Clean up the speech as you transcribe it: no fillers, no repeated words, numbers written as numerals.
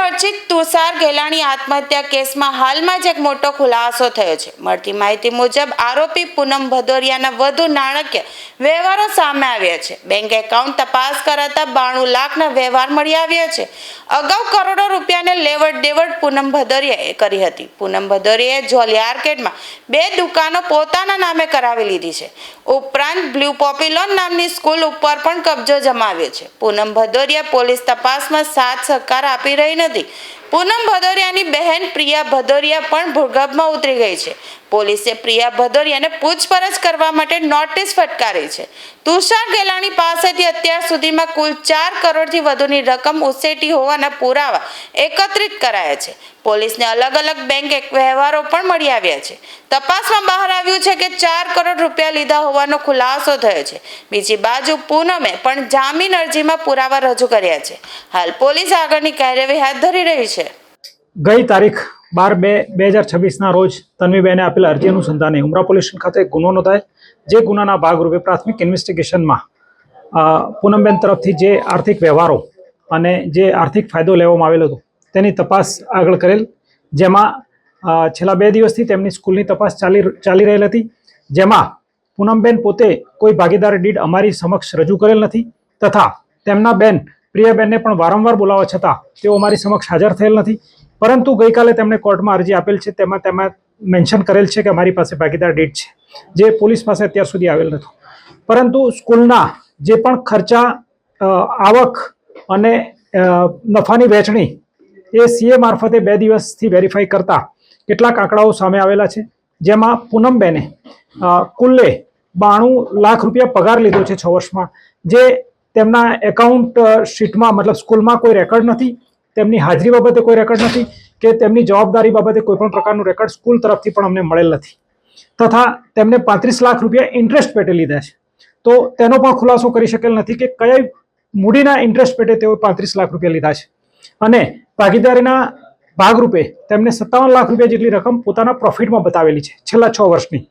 ચર્ચિત તુષાર ગેલાણી આત્મહત્યા કેસમાં હાલમાં જ એક મોટો ખુલાસો થયો છે। મળતી માહિતી મુજબ આરોપી પૂનમ ભદોરિયાના વધુ નાણાકીય વ્યવહારો સામે આવ્યા છે। બેંક એકાઉન્ટ તપાસ કરાતા 92 લાખના વ્યવહાર મળી આવ્યા છે। અગાઉ કરોડો રૂપિયાને લેવડ દેવડ પૂનમ ભદોરિયાએ કરી હતી। પૂનમ ભદોરિયાએ જોલી આર્કેડમાં 2 દુકાનો પોતાના નામે કરાવી લીધી છે। ઉપરાંત બ્લુ પોપ્યુલર નામની સ્કૂલ ઉપર પણ કબજો જમાવ્યો છે। પૂનમ ભદોરિયા પોલીસ તપાસમાં સાથ સહકાર આપી રહી નથી। પૂનમ ભદોરિયાની બહેન પ્રિયા ભદોરિયા પણ ભૂગર્ભમાં ઉતરી ગઈ છે। પોલીસે પ્રિયા ભદોરિયાને પૂછપરછ કરવા માટે નોટિસ ફટકારી છે। તુષાર ગેલાણી પાસેથી અત્યાર સુધીમાં કુલ 4 કરોડથી વધુની રકમ ઉછેટી હોવાના પુરાવા એકત્રિત કરાયા છે। પોલીસને અલગ અલગ બેંક વ્યવહારો પણ મળી આવ્યા છે। તપાસમાં બહાર આવ્યું છે કે 4 કરોડ રૂપિયા લીધા હોવાનો ખુલાસો થયો છે। બીજી બાજુ પૂનમે પણ જામીન અરજીમાં પુરાવા રજૂ કર્યા છે। હાલ પોલીસ આગળની કાર્યવાહી હાથ ધરી રહી છે। ગઈ તારીખ 12/2/2026 રોજ તન્વીબેને આપેલ અરજી અનુસંધાને ઉમરા પોલીસ સ્ટેશન ખાતે ગુનો નોંધાય। જે ગુનાના ભાગરૂપે પ્રાથમિક ઇન્વેસ્ટિગેશનમાં પૂનમબેન તરફથી જે આર્થિક વ્યવહારો અને જે આર્થિક ફાયદો લેવામાં આવેલો હતો તેની તપાસ આગળ કરેલ। જેમાં છેલ્લા 2 દિવસથી તેમની સ્કૂલની તપાસ ચાલી રહેલ હતી। જેમાં પૂનમબેન પોતે કોઈ ભાગીદારી ડીડ અમારી સમક્ષ રજૂ કરેલ નથી તથા તેમના બેન પ્રિયાબેનને પણ વારંવાર બોલાવવા છતાં તેઓ અમારી સમક્ષ હાજર થયેલ નથી। પરંતુ ગઈકાલે તેમણે કોર્ટમાં અરજી આપેલ છે। તેમાં મેન્શન કરેલ છે કે અમારી પાસે ભાગીદાર ડીડ છે, જે પોલીસ પાસે અત્યાર સુધી આવેલ નહોતું। પરંતુ સ્કૂલના જે પણ ખર્ચા, આવક અને નફાની વહેંચણી એ સીએ મારફતે 2 દિવસથી વેરીફાઈ કરતા કેટલાક આંકડાઓ સામે આવેલા છે। જેમાં પૂનમબેને કુલ્લે 92 લાખ રૂપિયા પગાર લીધો છે 6 વર્ષમાં, જે તેમના એકાઉન્ટ શીટમાં મતલબ સ્કૂલમાં કોઈ રેકોર્ડ નથી। તેમની હાજરી બાબતે કોઈ રેકોર્ડ નથી કે તેમની જવાબદારી બાબતે કોઈ પણ પ્રકારનું રેકોર્ડ સ્કૂલ તરફથી પણ અમને મળેલ નથી। તથા તેમને 35 લાખ રૂપિયા ઇન્ટરેસ્ટ પેટે લીધા છે। તો તેનો પણ ખુલાસો કરી શકેલ નથી કે કયા મૂડીના ઇન્ટરેસ્ટ પેટે તેઓ 35 લાખ રૂપિયા લીધા છે। અને ભાગીદારીના ભાગરૂપે તેમને 57 લાખ રૂપિયા જેટલી રકમ પોતાના પ્રોફિટમાં બતાવેલી છે છેલ્લા 6 વર્ષની।